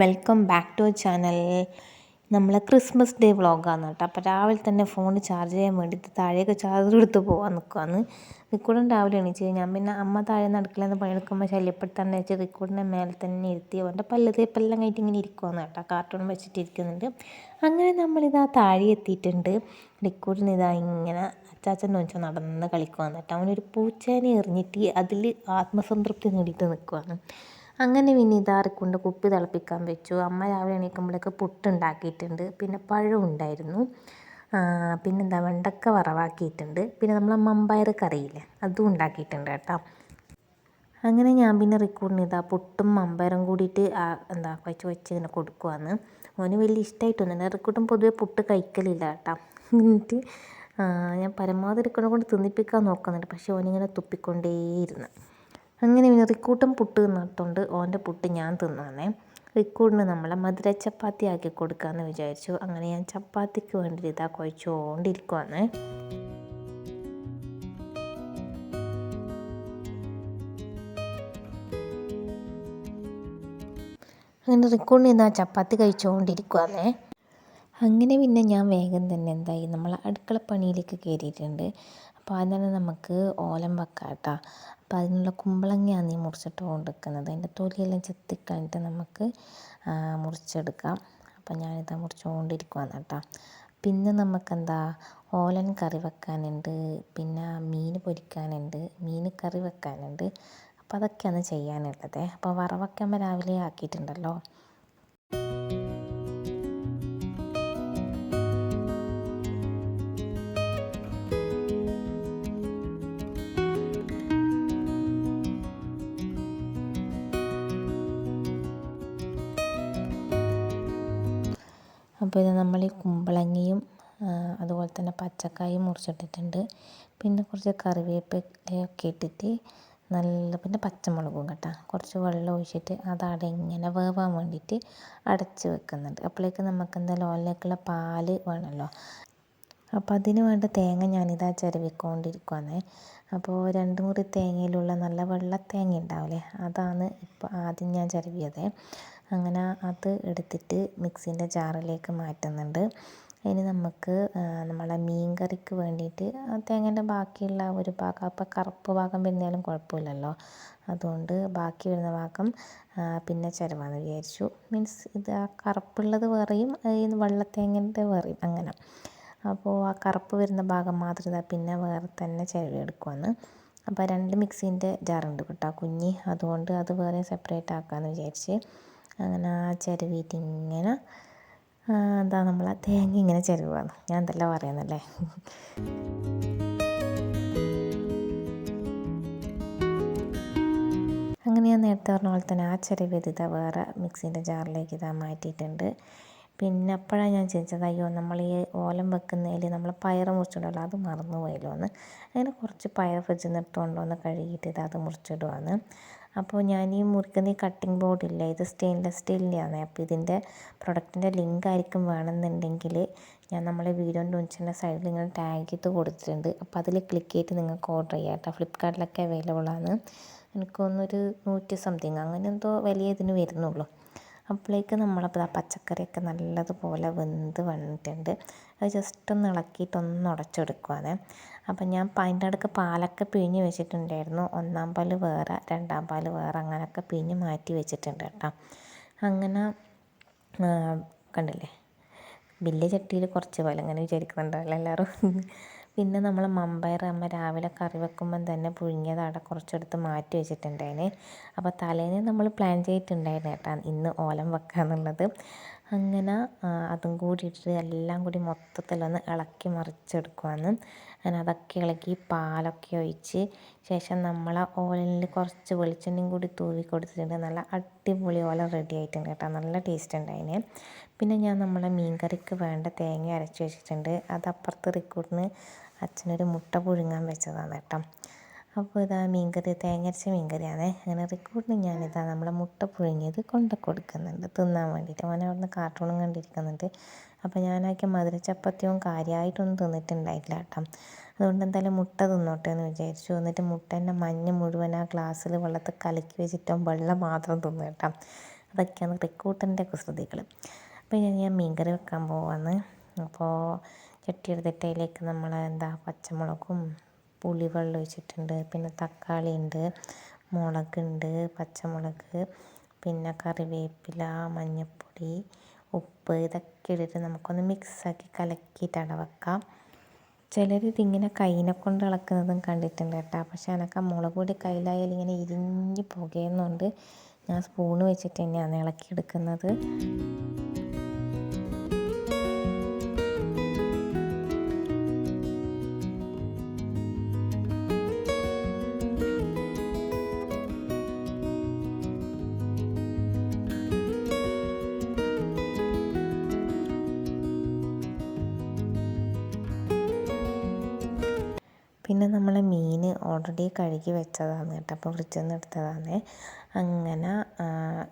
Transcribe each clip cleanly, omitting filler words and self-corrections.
Welcome back to channel. നമ്മൾ Christmas day വ്ളോഗാണ് കേട്ടോ. അപ്പോൾ രാവിലെ തന്നെ ഫോൺ ചാർജ് ചെയ്യാൻ വേണ്ടിയിട്ട് താഴേക്ക് ചാർജർ എടുത്ത് പോകാൻ നിൽക്കുകയാണ്. റിക്കോർഡും രാവിലെ എണീച്ച് ഞാൻ പിന്നെ അമ്മ താഴെ അടുക്കളയിൽ നിന്ന് പണിയെടുക്കുമ്പോൾ ശല്യപ്പെടുത്താന്ന് വെച്ച് റിക്കോർഡിൻ്റെ മേലെ തന്നെ ഇരുത്തി അവൻ്റെ പല്ല് തേപ്പെല്ലാം കഴിഞ്ഞിട്ട് ഇങ്ങനെ ഇരിക്കുവാന്ന് കേട്ടോ. കാർട്ടൂൺ വെച്ചിട്ടിരിക്കുന്നുണ്ട്. അങ്ങനെ നമ്മളിതാ താഴെ എത്തിയിട്ടുണ്ട്. റിക്കോർഡിന് ഇതാ ഇങ്ങനെ അച്ചാച്ചൻ വെച്ചാൽ നടന്ന് കളിക്കുവാന്ന് കേട്ടോ. അവനൊരു പൂച്ചേനെ എറിഞ്ഞിട്ട് അതിൽ ആത്മസംതൃപ്തി നേടിയിട്ട് നിൽക്കുവാണ്. അങ്ങനെ പിന്നെ ഇതാറിക്കൊണ്ട് കുപ്പി തിളപ്പിക്കാൻ വെച്ചു. അമ്മ രാവിലെ എണീക്കുമ്പോഴേക്ക് പുട്ടുണ്ടാക്കിയിട്ടുണ്ട്, പിന്നെ പഴം ഉണ്ടായിരുന്നു, പിന്നെന്താ വെണ്ടക്ക വറവാക്കിയിട്ടുണ്ട്, പിന്നെ നമ്മളെ മമ്പയർ കറിയില്ലേ അതും ഉണ്ടാക്കിയിട്ടുണ്ട് കേട്ടോ. അങ്ങനെ ഞാൻ പിന്നെ റിക്കൂറിന് ഇതാ പുട്ടും മമ്പയറും കൂടിയിട്ട് കുഴച്ച് വെച്ച് ഇങ്ങനെ കൊടുക്കുവാന്ന്. അവന് വലിയ ഇഷ്ടമായിട്ടൊന്നുമില്ല. റിക്കൂട്ടും പൊതുവെ പുട്ട് കഴിക്കലില്ല കേട്ടോ. എന്നിട്ട് ഞാൻ പരമാവധി റിക്കൂറിനെ കൊണ്ട് തിന്നിപ്പിക്കാൻ നോക്കുന്നുണ്ട്, പക്ഷേ ഓനിങ്ങനെ തുപ്പിക്കൊണ്ടേയിരുന്നു. അങ്ങനെ പിന്നെ റിക്കൂട്ടൻ പുട്ട് തിന്നിട്ടുണ്ട്, ഓൻ്റെ പുട്ട് ഞാൻ തിന്നാന്നേ. റിക്കൂട്ടിന് നമ്മളെ മധുര ചപ്പാത്തി ആക്കി കൊടുക്കാമെന്ന് വിചാരിച്ചു. അങ്ങനെ ഞാൻ ചപ്പാത്തിക്ക് വേണ്ടി ഇതാ കുഴച്ചുകൊണ്ടിരിക്കുവാന്നേ. അങ്ങനെ റിക്കൂട്ടിന് ഇതാ ചപ്പാത്തി കഴിച്ചുകൊണ്ടിരിക്കുവാന്നേ. അങ്ങനെ പിന്നെ ഞാൻ വേഗം തന്നെ എന്തായി നമ്മൾ അടുക്കളപ്പണിയിലേക്ക് കയറിയിട്ടുണ്ട്. അപ്പോൾ അതിന് നമുക്ക് ഓലം വെക്കാം കേട്ടോ. അപ്പോൾ അതിനുള്ള കുമ്പളങ്ങയാണ് ഈ മുറിച്ചിട്ട് കൊണ്ടിരിക്കുന്നത്. അതിൻ്റെ തൊലിയെല്ലാം ചെത്തിക്കളഞ്ഞിട്ട് നമുക്ക് മുറിച്ചെടുക്കാം. അപ്പോൾ ഞാനിതാ മുറിച്ചുകൊണ്ടിരിക്കുവാണ് കേട്ടോ. പിന്നെ നമുക്കെന്താ ഓലൻ കറി വെക്കാനുണ്ട്, പിന്നെ മീൻ പൊരിക്കാനുണ്ട്, മീൻ കറി വെക്കാനുണ്ട്. അപ്പോൾ അതൊക്കെയാണ് ചെയ്യാനുള്ളത്. അപ്പോൾ വറവൊക്കെ നമ്മൾ രാവിലെ ആക്കിയിട്ടുണ്ടല്ലോ. അപ്പോൾ ഇത് നമ്മൾ ഈ കുമ്പളങ്ങയും അതുപോലെ തന്നെ പച്ചക്കായും മുറിച്ചിട്ടിട്ടുണ്ട്. പിന്നെ കുറച്ച് കറിവേപ്പിലയൊക്കെ ഇട്ടിട്ട് പിന്നെ പച്ചമുളകും കേട്ടോ. കുറച്ച് വെള്ളം ഒഴിച്ചിട്ട് അതവിടെ ഇങ്ങനെ വേവാൻ വേണ്ടിയിട്ട് അടച്ച് വെക്കുന്നുണ്ട്. അപ്പോഴേക്ക് നമുക്ക് എന്തായാലും ഓലിലേക്കുള്ള പാല് വേണമല്ലോ. അപ്പോൾ അതിന് വേണ്ട തേങ്ങ ഞാനിതാ ചിരവിക്കൊണ്ടിരിക്കുകയാണ്. അപ്പോൾ 2 മുറി തേങ്ങയിലുള്ള നല്ല വെള്ള തേങ്ങ ഉണ്ടാവില്ലേ, അതാണ് ഇപ്പോൾ ആദ്യം ഞാൻ ചിരവിയത്. അങ്ങനെ അത് എടുത്തിട്ട് മിക്സിൻ്റെ ജാറിലേക്ക് മാറ്റുന്നുണ്ട്. ഇനി നമുക്ക് നമ്മളെ മീൻ കറിക്ക് വേണ്ടിയിട്ട് തേങ്ങേൻ്റെ ബാക്കിയുള്ള ഒരു ഭാഗം, അപ്പോൾ കറുപ്പ് ഭാഗം വരുന്നാലും കുഴപ്പമില്ലല്ലോ, അതുകൊണ്ട് ബാക്കി വരുന്ന ഭാഗം പിന്നെ ചിരവാന്ന് വിചാരിച്ചു. മീൻസ് ഇത് ആ കറുപ്പുള്ളത് വേറെയും ഈ വെള്ളത്തേങ്ങൻ്റെ വേറെയും അങ്ങനെ. അപ്പോൾ ആ കറുപ്പ് വരുന്ന ഭാഗം മാത്രം പിന്നെ വേറെ തന്നെ ചിരവിയെടുക്കുവാന്ന്. അപ്പോൾ 2 മിക്സീൻ്റെ ജാറുണ്ട് കേട്ടോ കുഞ്ഞി, അതുകൊണ്ട് അത് വേറെ സെപ്പറേറ്റ് ആക്കാമെന്ന് വിചാരിച്ച്. അങ്ങനെ ചിരവിയിട്ട് ഇങ്ങനെ നമ്മൾ ആ തേങ്ങ ഇങ്ങനെ ചിരവാണ്. ഞാൻ എന്തെല്ലാം പറയുന്നല്ലേ. അങ്ങനെ ഞാൻ നേരത്തെ പറഞ്ഞ പോലെ തന്നെ ആ ചിരവിയത് ഇതാ വേറെ മിക്സീൻ്റെ ജാറിലേക്ക് ഇതാ മാറ്റിയിട്ടുണ്ട്. പിന്നെ അപ്പോഴാണ് ഞാൻ ചോദിച്ചത്, അയ്യോ നമ്മൾ ഈ ഓലം വെക്കുന്നതിൽ നമ്മൾ പയർ മുറിച്ചിടുമല്ലോ, അത് മറന്നു പോയല്ലോ എന്ന്. അങ്ങനെ കുറച്ച് പയർ ഫ്രിഡ്ജിൽ നിന്ന് എടുത്തുകൊണ്ടുവന്ന് കഴുകിയിട്ട് അത് മുറിച്ചിടുവാന്ന്. അപ്പോൾ ഞാൻ ഈ മുറിക്കുന്ന ഈ കട്ടിംഗ് ബോർഡില്ലേ, ഇത് സ്റ്റെയിൻലെസ് സ്റ്റീലിൻ്റെയാണ്. അപ്പോൾ ഇതിൻ്റെ പ്രൊഡക്റ്റിൻ്റെ ലിങ്ക് ആയിരിക്കും വേണമെന്നുണ്ടെങ്കിൽ ഞാൻ നമ്മളെ വീഡിയോൻ്റെ ഒന്നിച്ചിൻ്റെ സൈഡിൽ ഇങ്ങനെ ടാഗ് ചെയ്ത് കൊടുത്തിട്ടുണ്ട്. അപ്പോൾ അതിൽ ക്ലിക്ക് ചെയ്തിട്ട് നിങ്ങൾക്ക് ഓർഡർ ചെയ്യാം കേട്ടോ. ഫ്ലിപ്പ്കാർട്ടിലൊക്കെ അവൈലബിൾ ആണ്. എനിക്കൊന്നൊരു 100 സംതിങ് അങ്ങനെ എന്തോ വലിയ ഇതിന് വരുന്നുള്ളൂ. അപ്പോഴേക്ക് നമ്മളപ്പോൾ ആ പച്ചക്കറിയൊക്കെ നല്ലതുപോലെ വെന്ത് വന്നിട്ടുണ്ട്. അത് ജസ്റ്റ് ഒന്ന് ഇളക്കിയിട്ടൊന്ന് ഉടച്ചെടുക്കുവാണ്. അപ്പം ഞാൻ അതിൻ്റെ അടുക്ക് പാലൊക്കെ പിഴിഞ്ഞ് വെച്ചിട്ടുണ്ടായിരുന്നു. 1-ാം പാൽ വേറെ 2-ാം പാൽ വേറെ അങ്ങനെയൊക്കെ പിഴിഞ്ഞ് മാറ്റി വെച്ചിട്ടുണ്ട് കേട്ടോ. അങ്ങനെ കണ്ടില്ലേ, വലിയ ചട്ടിയിൽ കുറച്ച് പോലെ അങ്ങനെ വിചാരിക്കുന്നുണ്ടല്ലോ എല്ലാവരും. പിന്നെ നമ്മൾ മമ്പയർ അമ്മ രാവിലെ കറി വെക്കുമ്പം തന്നെ പുഴുങ്ങിയത് അവിടെ കുറച്ചെടുത്ത് മാറ്റി വെച്ചിട്ടുണ്ടായിന്. അപ്പോൾ തലേന്ന് നമ്മൾ പ്ലാൻ ചെയ്തിട്ടുണ്ടായിരുന്നു കേട്ടോ ഇന്ന് ഓലം വെക്കാന്നുള്ളത്. അങ്ങനെ അതും കൂടി ഇട്ടിട്ട് എല്ലാം കൂടി മൊത്തത്തിലൊന്ന് ഇളക്കി മറിച്ചെടുക്കുവാന്ന്. അങ്ങനെ അതൊക്കെ ഇളക്കി പാലൊക്കെ ഒഴിച്ച് ശേഷം നമ്മൾ ഓലനിൽ കുറച്ച് വെളിച്ചെണ്ണയും കൂടി തൂവി കൊടുത്തിട്ടുണ്ട്. നല്ല അടിപൊളി ഓലം റെഡി ആയിട്ടുണ്ട് കേട്ടോ, നല്ല ടേസ്റ്റ് ഉണ്ടായിന്. പിന്നെ ഞാൻ നമ്മളെ മീൻ കറിക്ക് വേണ്ട തേങ്ങ അരച്ച് വെച്ചിട്ടുണ്ട്. അത് അപ്പുറത്ത് റിക്കൂട്ടിന് അച്ഛനൊരു മുട്ട പുഴുങ്ങാൻ വെച്ചതാണ് കേട്ടോ. അപ്പോൾ ഇതാ മീൻകറി തേങ്ങ അരച്ച മീൻകറിയാണ്. അങ്ങനെ റിക്കൂട്ടിന് ഞാനിതാ നമ്മളെ മുട്ട പുഴുങ്ങിയത് കൊണ്ട് കൊടുക്കുന്നുണ്ട് തിന്നാൻ വേണ്ടിയിട്ട്. അവൻ അവിടുന്ന് കാർട്ടൂണും കണ്ടിരിക്കുന്നുണ്ട്. അപ്പോൾ ഞാനാക്കിയ മധുര ചപ്പാത്തിയും കാര്യമായിട്ടൊന്നും തിന്നിട്ടുണ്ടായില്ല കേട്ടോ. അതുകൊണ്ട് എന്തായാലും മുട്ട തിന്നോട്ടെ എന്ന് വിചാരിച്ചു. എന്നിട്ട് മുട്ടേൻ്റെ മഞ്ഞ മുഴുവൻ ആ ഗ്ലാസ്സിൽ വെള്ളത്തിൽ കലക്കി വെച്ചിട്ടും വെള്ളം മാത്രം തിന്നു കേട്ടോ. അതൊക്കെയാണ് റിക്കൂട്ടൻ്റെ കുസൃതികൾ. അപ്പോൾ ഞാൻ മീൻകറി വെക്കാൻ പോവാന്ന്. അപ്പോൾ ചട്ടി എടുത്തിട്ട് അതിലേക്ക് നമ്മൾ പച്ചമുളകും പുളിവെള്ളം ഒഴിച്ചിട്ടുണ്ട്, പിന്നെ തക്കാളി ഉണ്ട്, മുളകുണ്ട്, പച്ചമുളക്, പിന്നെ കറിവേപ്പില, മഞ്ഞൾപ്പൊടി, ഉപ്പ്, ഇതൊക്കെ ഇട്ടിട്ട് നമുക്കൊന്ന് മിക്സാക്കി കലക്കിയിട്ട് അവിടെ വെക്കാം. ചിലർ ഇതിങ്ങനെ കൈനെ കൊണ്ട് ഇളക്കുന്നതും കണ്ടിട്ടുണ്ട് കേട്ടോ. പക്ഷെ എനിക്ക് ആ മുളക് പൊടി കയ്യിലായാലും ഇങ്ങനെ ഇരിഞ്ഞ് പുകയുന്നുണ്ട് ഞാൻ സ്പൂണ് വെച്ചിട്ട് തന്നെയാണ് ഇളക്കിയെടുക്കുന്നത്. പിന്നെ നമ്മൾ മീൻ ഓൾറെഡി കഴുകി വെച്ചതാണ് കേട്ടോ. അപ്പോൾ ഫ്രിഡ്ജിൽ നിന്ന് എടുത്തതാണ്. അങ്ങനെ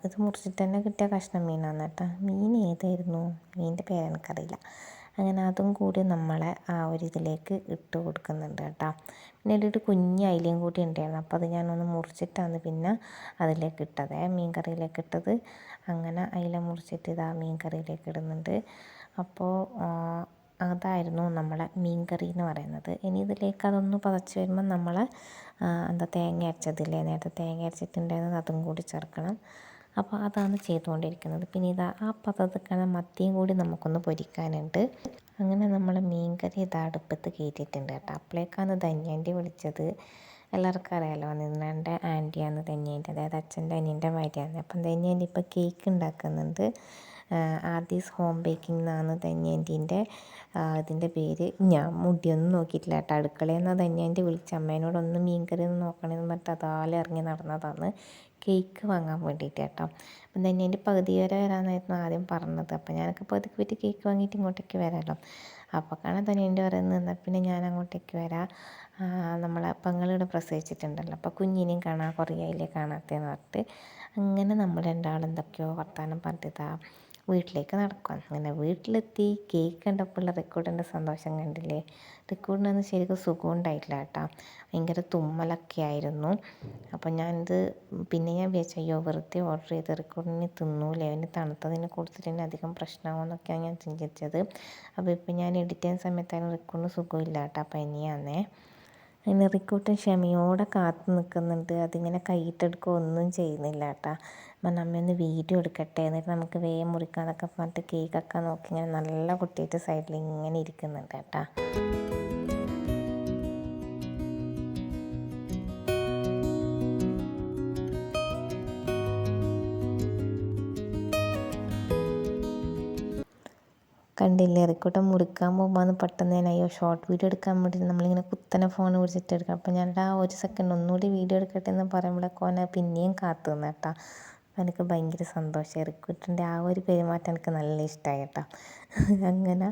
ഇത് മുറിച്ചിട്ട് തന്നെ കിട്ടിയ കഷ്ണം മീനാണ് കേട്ടോ. മീൻ ഏതായിരുന്നു, മീനിൻ്റെ പേര് എനിക്കറിയില്ല. അങ്ങനെ അതും കൂടി നമ്മളെ ആ ഒരു ഇതിലേക്ക് ഇട്ട് കൊടുക്കുന്നുണ്ട് കേട്ടോ. പിന്നെ ഇതിലൊരു കുഞ്ഞ് അയിലയും കൂടി ഉണ്ടായിരുന്നു. അപ്പോൾ അത് ഞാനൊന്ന് മുറിച്ചിട്ടാണ് പിന്നെ അതിലേക്ക് ഇട്ടത്, മീൻ കറിയിലേക്ക് ഇട്ടത്. അങ്ങനെ അയില മുറിച്ചിട്ട് ഇതാ മീൻ കറിയിലേക്ക് ഇടുന്നുണ്ട്. അപ്പോൾ അതായിരുന്നു നമ്മളെ മീൻ കറി എന്ന് പറയുന്നത്. ഇനി ഇതിലേക്ക് അതൊന്ന് പതച്ച് വരുമ്പോൾ നമ്മൾ തേങ്ങ അരച്ചതില്ലേ, നേരത്തെ തേങ്ങ അരച്ചിട്ടുണ്ടായിരുന്നത് അതും കൂടി ചേർക്കണം. അപ്പോൾ അതാണ് ചെയ്തുകൊണ്ടിരിക്കുന്നത്. പിന്നെ ഇതാ ആ പതത്തിക്കണ മത്തിയും കൂടി നമുക്കൊന്ന് പൊരിക്കാനുണ്ട്. അങ്ങനെ നമ്മൾ മീൻ കറി ഇതാ അടുപ്പത്ത് കയറ്റിയിട്ടുണ്ട് കേട്ടോ. അപ്പോഴേക്കാണ് ധന്യാൻ്റെ വിളിച്ചത്. എല്ലാവർക്കും അറിയാമല്ലോ, നിന്നെ ആൻറ്റിയാണ് ധന്യേൻ്റെ, അതായത് അച്ഛൻ്റെ അനിയൻ്റെ ഭാര്യയാണ്. അപ്പം ധന്യേൻ്റെ ഇപ്പോൾ കേക്ക് ഉണ്ടാക്കുന്നുണ്ട്. ആദീസ് ഹോം ബേക്കിംഗ് എന്നാണ് ധന്യേൻ്റെ ഇതിൻ്റെ പേര്. ഞാൻ മുടിയൊന്നും നോക്കിയിട്ടില്ല കേട്ടോ. അടുക്കളയിൽ നിന്ന് ധന്യേൻ്റെ വിളിച്ച് അമ്മേനോടൊന്ന് മീൻ കറി ഒന്ന് നോക്കണമെന്ന് പറഞ്ഞിട്ട് അതാലെ ഇറങ്ങി നടന്നതാണ് കേക്ക് വാങ്ങാൻ വേണ്ടിയിട്ട് കേട്ടോ. അപ്പം ധന്യേൻ്റെ പകുതി വരെ വരാനായിരുന്നു ആദ്യം പറഞ്ഞത്. അപ്പം ഞാനൊക്കെ പതുക്കെ പോയിട്ട് കേക്ക് വാങ്ങിയിട്ട് ഇങ്ങോട്ടേക്ക് വരാമല്ലോ. അപ്പോൾ കാണാൻ ധന്യേൻ്റെ പറയുന്നത് എന്നാൽ പിന്നെ ഞാൻ അങ്ങോട്ടേക്ക് വരാം, നമ്മളെ പെങ്ങളിവിടെ പ്രസവിച്ചിട്ടുണ്ടല്ലോ, അപ്പോൾ കുഞ്ഞിനെയും കാണാൻ കുറേ ആയില്ലേ കാണാത്തതെന്ന് പറഞ്ഞിട്ട് അങ്ങനെ നമ്മൾ രണ്ടാളും എന്തൊക്കെയോ വർത്താനം പറഞ്ഞിട്ടാ വീട്ടിലേക്ക് നടക്കുക. അങ്ങനെ വീട്ടിലെത്തി കേക്ക് കണ്ടപ്പോൾ റിക്കോർഡിൻ്റെ സന്തോഷം കണ്ടില്ലേ. റിക്കോർഡിനൊന്നും ശരിക്കും സുഖം ഉണ്ടായിട്ടില്ല കേട്ടോ. ഭയങ്കര തുമ്മലൊക്കെ ആയിരുന്നു. അപ്പോൾ ഞാനിത് പിന്നെ ഞാൻ വിചാരിച്ചു അയ്യോ വെറുതെ ഓർഡർ ചെയ്ത് റിക്കോർഡിന് തിന്നൂലേ, അവന് തണുത്തതിന് കൊടുത്തിട്ട് അധികം പ്രശ്നമാകുമെന്നൊക്കെയാണ് ഞാൻ ചിന്തിച്ചത്. അപ്പോൾ ഇപ്പം ഞാൻ എഡിറ്റ് ചെയ്യുന്ന സമയത്തായാലും റിക്കോർഡിന് സുഖമില്ല കേട്ടോ, പനിയാന്നേ. അങ്ങനെ റിക്കൂട്ടൻ ക്ഷമയോടെ കാത്തു നിൽക്കുന്നുണ്ട്. അതിങ്ങനെ കൈയിട്ടെടുക്കുക ഒന്നും ചെയ്യുന്നില്ല കേട്ടോ. അപ്പം നമ്മയൊന്ന് വീഡിയോ എടുക്കട്ടെ, എന്നിട്ട് നമുക്ക് വേഗം മുറിക്കാന്നൊക്കെ പറഞ്ഞിട്ട് കേക്കൊക്കെ നോക്കി ഇങ്ങനെ നല്ല കുട്ടിയായിട്ട് സൈഡിൽ ഇങ്ങനെ ഇരിക്കുന്നുണ്ട് കേട്ടോ. കണ്ടില്ലേ, റിക്കൂട്ടൻ മുറിക്കാൻ പോകുമ്പോൾ പെട്ടെന്ന് തന്നെ അയ്യോ ഷോർട്ട് വീഡിയോ എടുക്കാൻ വേണ്ടിയിട്ട് നമ്മളിങ്ങനെ കുത്തനെ ഫോൺ പിടിച്ചിട്ട് എടുക്കാം. അപ്പോൾ ഞാനിട്ട് ആ ഒരു സെക്കൻഡ് ഒന്നുകൂടി വീഡിയോ എടുക്കട്ടെ എന്ന് പറയുമ്പോഴേക്കും ഓനെ പിന്നെയും കാത്തു നിന്ന് കേട്ടോ. അപ്പോൾ എനിക്ക് ഭയങ്കര സന്തോഷമായി. റിക്കൂട്ടൻ്റെ ആ ഒരു പെരുമാറ്റം എനിക്ക് നല്ല ഇഷ്ടമായി കേട്ടോ. അങ്ങനെ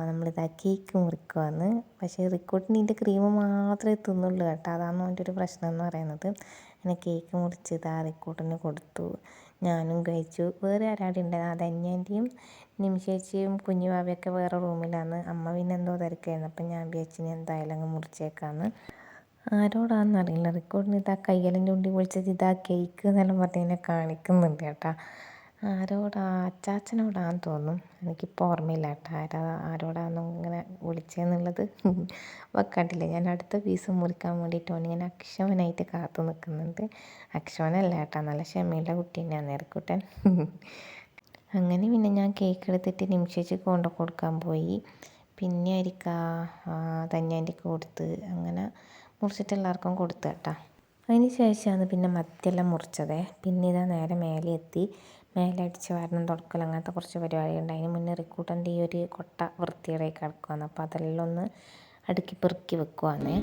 നമ്മളിതാ കേക്ക് മുറിക്കുവാന്ന്. പക്ഷേ റിക്കൂട്ടിന് ഇതിൻ്റെ ക്രീം മാത്രമേ തിന്നുള്ളൂ കേട്ടോ. അതാണ് അവൻ്റെ ഒരു പ്രശ്നം എന്ന് പറയുന്നത്. അങ്ങനെ കേക്ക് മുറിച്ച് ഇതാ റിക്കൂട്ടിന് കൊടുത്തു, ഞാനും കഴിച്ചു. വേറെ ആരാടി ഉണ്ടായിരുന്നു, അത് അന്യേൻ്റെയും നിമിഷേച്ചിയും കുഞ്ഞു ഭാവിയൊക്കെ വേറെ റൂമിലാണ്. അമ്മ പിന്നെ എന്തോ തിരക്കായിരുന്നു. അപ്പം ഞാൻ വിചാരിച്ചിനി എന്തായാലും അങ്ങ് മുറിച്ചേക്കാന്ന്. ആരോടാണെന്നറിയില്ല, റിക്കോർഡിന് ഇതാ കയ്യെല്ലാം ചൂണ്ടി വിളിച്ചത് ഇതാ കേക്ക് എന്നെല്ലാം പറഞ്ഞ് എന്നെ കാണിക്കുന്നുണ്ട് കേട്ടോ. അച്ചാച്ചനോടാന്ന് തോന്നും, എനിക്കിപ്പോൾ ഓർമ്മയില്ല കേട്ടോ ആരോടാണെന്നും ഇങ്ങനെ വിളിച്ചതെന്നുള്ളത്. വെക്കാണ്ടില്ല, ഞാൻ അടുത്ത പീസ് മുറിക്കാൻ വേണ്ടിയിട്ട് ഓനിങ്ങനെ അക്ഷമനായിട്ട് കാത്തു നിൽക്കുന്നുണ്ട്. അക്ഷമനല്ല കേട്ടോ, നല്ല ക്ഷമയുള്ള കുട്ടി തന്നെയാണ് നേർക്കുട്ടൻ. അങ്ങനെ പിന്നെ ഞാൻ കേക്ക് എടുത്തിട്ട് നിമിഷേച്ചിക്ക് കൊണ്ട് കൊടുക്കാൻ പോയി. പിന്നെ ധന്യാൻ്റിക്ക് കൊടുത്ത് അങ്ങനെ മുറിച്ചിട്ട് എല്ലാവർക്കും കൊടുത്തു കേട്ടോ. അതിന് ശേഷമാണ് പിന്നെ മത്തിയെല്ലാം മുറിച്ചത്. പിന്നെ ഇതാ നേരെ മേലെ എത്തി. മേലെ അടിച്ച് വാരണം, തുടക്കൽ, അങ്ങനത്തെ കുറച്ച് പരിപാടിയുണ്ട്. അതിന് മുന്നേ റിക്കൂട്ടൻ്റെ ഈ ഒരു കൊട്ട വൃത്തിയുടെ കിടക്കുവാണ്. അപ്പോൾ അതെല്ലാം ഒന്ന് അടുക്കി പെറുക്കി വെക്കുവാന്നേ.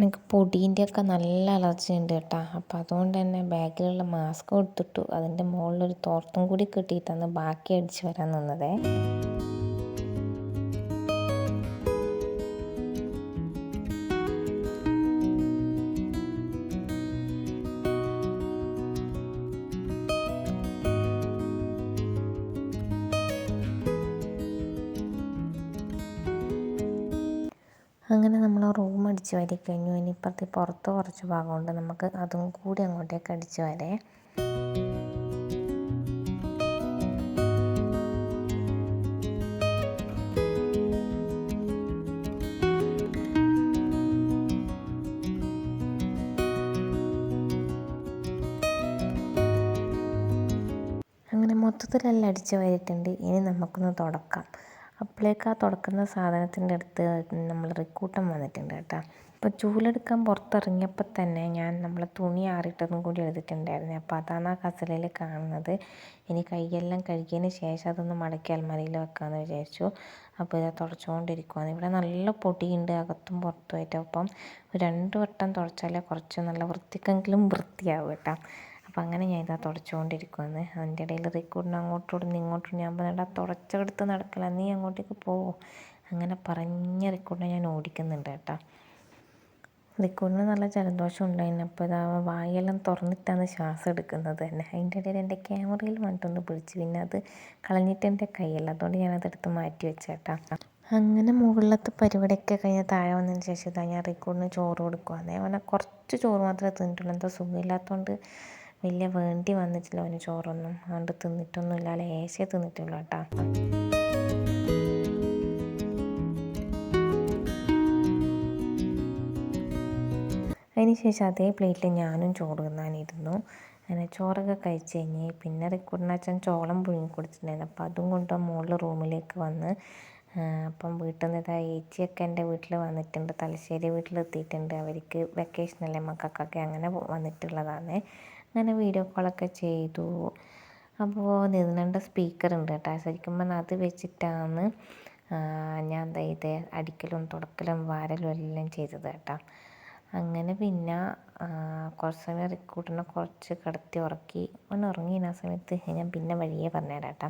എനിക്ക് പൊടീൻ്റെയൊക്കെ നല്ല അലർജി ഉണ്ട് കേട്ടോ. അപ്പോൾ അതുകൊണ്ട് തന്നെ ബാഗിലുള്ള മാസ്ക് എടുത്തിട്ടു, അതിൻ്റെ മുകളിലൊരു തോർത്തും കൂടി കിട്ടിയിട്ടാണ് ബാക്കി അടിച്ച് വരാൻ നിന്നതേ. അങ്ങനെ നമ്മൾ റൂം അടിച്ച് വാരി കഴിഞ്ഞു. ഇനിയിപ്പുറത്ത് പുറത്ത് കുറച്ച് ഭാഗമുണ്ട്, നമുക്ക് അതും കൂടി അങ്ങോട്ടേക്ക് അടിച്ച് വരേ. അങ്ങനെ മൊത്തത്തിലെല്ലാം അടിച്ച് വാരിയിട്ടുണ്ട്. ഇനി നമുക്കൊന്ന് തുടക്കാം. അപ്പോഴേക്ക് ആ തുടക്കുന്ന സാധനത്തിൻ്റെ അടുത്ത് നമ്മൾ റിക്കൂട്ടം വന്നിട്ടുണ്ട് കേട്ടോ. അപ്പോൾ ചൂലെടുക്കാൻ പുറത്തിറങ്ങിയപ്പോൾ തന്നെ ഞാൻ നമ്മളെ തുണി ആറിയിട്ടതും കൂടി എടുത്തിട്ടുണ്ടായിരുന്നു. അപ്പോൾ അതാണ് ആ കസലയിൽ കാണുന്നത്. ഇനി കൈയെല്ലാം കഴുകിയതിന് ശേഷം അതൊന്ന് മടക്കി അലമാരയിൽ വെക്കാമെന്ന് വിചാരിച്ചു. അപ്പോൾ ഇത് തുടച്ചുകൊണ്ടിരിക്കുകയാണ്. ഇവിടെ നല്ല പൊടിയുണ്ട് അകത്തും പുറത്തുമായിട്ട്. അപ്പം 2 വട്ടം തുടച്ചാലേ കുറച്ച് നല്ല വൃത്തിക്കെങ്കിലും വൃത്തിയാവും കേട്ടോ. അപ്പോൾ അങ്ങനെ ഞാൻ ഇതാ തുടച്ചുകൊണ്ടിരിക്കുകയാണ്. അതിൻ്റെ ഇടയിൽ റിക്കൂട്ടിന് അങ്ങോട്ടോടുന്ന് ഇങ്ങോട്ടും ഞാൻ പറഞ്ഞാൽ തുടച്ചെടുത്ത് നടക്കില്ല, നീ അങ്ങോട്ടേക്ക് പോവോ, അങ്ങനെ പറഞ്ഞ റിക്കൂട്ടിനെ ഞാൻ ഓടിക്കുന്നുണ്ട് കേട്ടോ. റിക്കൂട്ടിന് നല്ല ജലദോഷം ഉണ്ടായിരുന്നു. അപ്പോൾ ഇതാ വായെല്ലാം തുറന്നിട്ടാണ് ശ്വാസം എടുക്കുന്നത് തന്നെ. അതിൻ്റെ ഇടയിൽ എൻ്റെ ക്യാമറയിൽ വന്നിട്ടൊന്ന് പിടിച്ചു, പിന്നെ അത് കളഞ്ഞിട്ട് എൻ്റെ കയ്യല്ല, അതുകൊണ്ട് ഞാനതെടുത്ത് മാറ്റി വെച്ചേട്ടാ. അങ്ങനെ മുകളിലത്തെ പരിപാടിയൊക്കെ കഴിഞ്ഞ് താഴെ വന്നതിന് ശേഷം ഇതാ ഞാൻ റിക്കൂട്ടിന് ചോറ് കൊടുക്കുവാന്നേ. അവനെ കുറച്ച് ചോറ് മാത്രമേ തിന്നിട്ടുള്ളൂ, എന്തോ സുഖമില്ലാത്തതുകൊണ്ട് വലിയ വേണ്ടി വന്നിട്ടില്ല അവന് ചോറൊന്നും. അതുകൊണ്ട് തിന്നിട്ടൊന്നുമില്ല, ലേശേ തിന്നിട്ടുള്ളൂ കേട്ടോ. അതിന് ശേഷം അതേ പ്ലേറ്റിൽ ഞാനും ചോറ് തിന്നാനിരുന്നു. അങ്ങനെ ചോറൊക്കെ കഴിച്ച് കഴിഞ്ഞ് പിന്നെ റിക്കൂട്ടിനച്ഛൻ ചോളം പുഴുങ്ങി കൊടുത്തിട്ടുണ്ടായിരുന്നു. അപ്പോൾ അതും കൊണ്ട് മുകളിൽ റൂമിലേക്ക് വന്ന് അപ്പം വീട്ടിൽ നിന്ന് ഇതാ ഏച്ചിയൊക്കെ എൻ്റെ വീട്ടിൽ വന്നിട്ടുണ്ട്, തലശ്ശേരി വീട്ടിലെത്തിയിട്ടുണ്ട്. അവർക്ക് വെക്കേഷനല്ലേ മക്കൾക്കൊക്കെ, അങ്ങനെ വന്നിട്ടുള്ളതാണ്. അങ്ങനെ വീഡിയോ കോളൊക്കെ ചെയ്തു. അപ്പോൾ ഇതിനുണ്ട് സ്പീക്കർ ഉണ്ട് കേട്ടോ. ശരിക്കും പറഞ്ഞാൽ അത് വെച്ചിട്ടാണ് ഞാൻ ഇത് അടിക്കലും തുടക്കലും വാരലും എല്ലാം ചെയ്തത് കേട്ടോ. അങ്ങനെ പിന്നെ കുറച്ച് സമയം റിക്കൂട്ടിനെ കുറച്ച് കിടത്തി ഉറക്കി. അവൻ ഉറങ്ങി ആ സമയത്ത് ഞാൻ പിന്നെ വഴിയേ പറഞ്ഞുതരാം കേട്ടോ.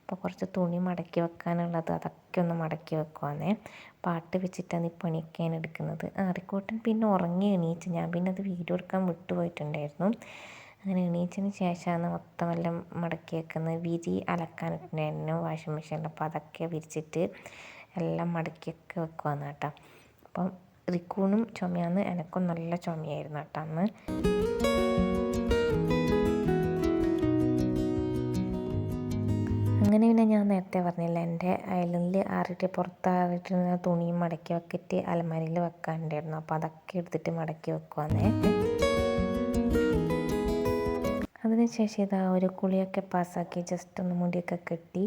അപ്പോൾ കുറച്ച് തുണി മടക്കി വെക്കാനുള്ളത് അതൊക്കെ ഒന്ന് മടക്കി വെക്കുവാന്നേ. പാട്ട് വെച്ചിട്ടാണ് ഈ പണിയൊക്കെ ഞാൻ എടുക്കുന്നത്. റിക്കൂട്ടൻ പിന്നെ ഉറങ്ങി എണീച്ച്, ഞാൻ പിന്നെ അത് വീഡിയോ എടുക്കാൻ വിട്ടുപോയിട്ടുണ്ടായിരുന്നു. അങ്ങനെ എണീച്ചതിന് ശേഷമാണ് മൊത്തം എല്ലാം മടക്കി വെക്കുന്നത്. വിരി അലക്കാനിട്ടുണ്ടായിരുന്നു വാഷിംഗ് മെഷീനിൽ, അപ്പോൾ അതൊക്കെ വിരിച്ചിട്ട് എല്ലാം മടക്കിയൊക്കെ വെക്കുവാന്ന് കേട്ടോ. അപ്പം റിക്കൂണും ചുമയാന്ന്, എനക്കും നല്ല ചുമയായിരുന്നു കേട്ടോ അന്ന്. അങ്ങനെ പിന്നെ ഞാൻ നേരത്തെ പറഞ്ഞില്ല, എൻ്റെ അയലിൽ ആറിയിട്ട് പുറത്താറിയിട്ട് തുണിയും മടക്കി വെക്കിയിട്ട് അലമാരിയിൽ വെക്കാനുണ്ടായിരുന്നു. അപ്പോൾ അതൊക്കെ എടുത്തിട്ട് മടക്കി വെക്കുവാന്നേ. അതിനുശേഷം ഇതാ ഒരു കുളിയൊക്കെ പാസ്സാക്കി ജസ്റ്റ് ഒന്ന് മുടിയൊക്കെ കെട്ടി.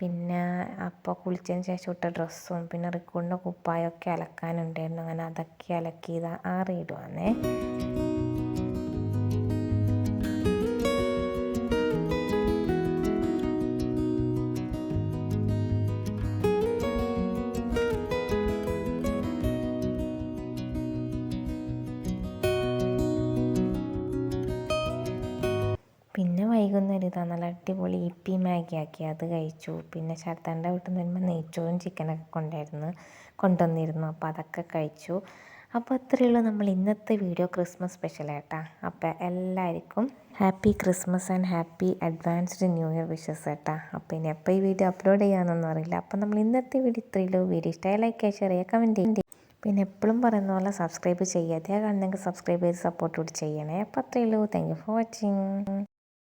പിന്നെ അപ്പോൾ കുളിച്ചതിന് ശേഷം ഇട്ട ഡ്രസ്സും പിന്നെ റിക്കൂണിൻ്റെ കുപ്പായമൊക്കെ അലക്കാനുണ്ടായിരുന്നു. അങ്ങനെ അതൊക്കെ അലക്കി ഇതാ ആറിയിടുവാന്നേ. പിന്നെ വൈകുന്നേരം ഇതാ നല്ല അടിപൊളി ഇപ്പി മാഗി ആക്കി, അത് കഴിച്ചു. പിന്നെ ശരത്താൻ്റെ വീട്ടിൽ നിന്ന് വരുമ്പോൾ നെയ്ച്ചോറും ചിക്കനൊക്കെ കൊണ്ടുവന്നിരുന്നു. അപ്പോൾ അതൊക്കെ കഴിച്ചു. അപ്പോൾ അത്രയേ ഉള്ളൂ നമ്മൾ ഇന്നത്തെ വീഡിയോ, ക്രിസ്മസ് സ്പെഷ്യൽ ആയിട്ടാ. അപ്പോൾ എല്ലാവർക്കും happy Christmas and happy advanced new year wishes കേട്ടാ. അപ്പോൾ ഇനി എപ്പോൾ ഈ വീഡിയോ അപ്ലോഡ് ചെയ്യാമെന്നൊന്നും അറിയില്ല. അപ്പോൾ നമ്മൾ ഇന്നത്തെ വീഡിയോ ഇത്രയേ ഉള്ളൂ. വീഡിയോ ഇഷ്ടമായി ലൈക്ക് ചെയ്യുക, ഷെയർ ചെയ്യുക, കമൻറ്റ് ചെയ്യുക. പിന്നെ എപ്പോഴും പറയുന്ന പോലെ സബ്സ്ക്രൈബ് ചെയ്യാതെ കാണുന്നെങ്കിൽ സബ്സ്ക്രൈബ് ചെയ്ത് സപ്പോർട്ട് കൂടി ചെയ്യണേ. അപ്പോൾ അത്രയേ ഉള്ളൂ. Thank you for watching.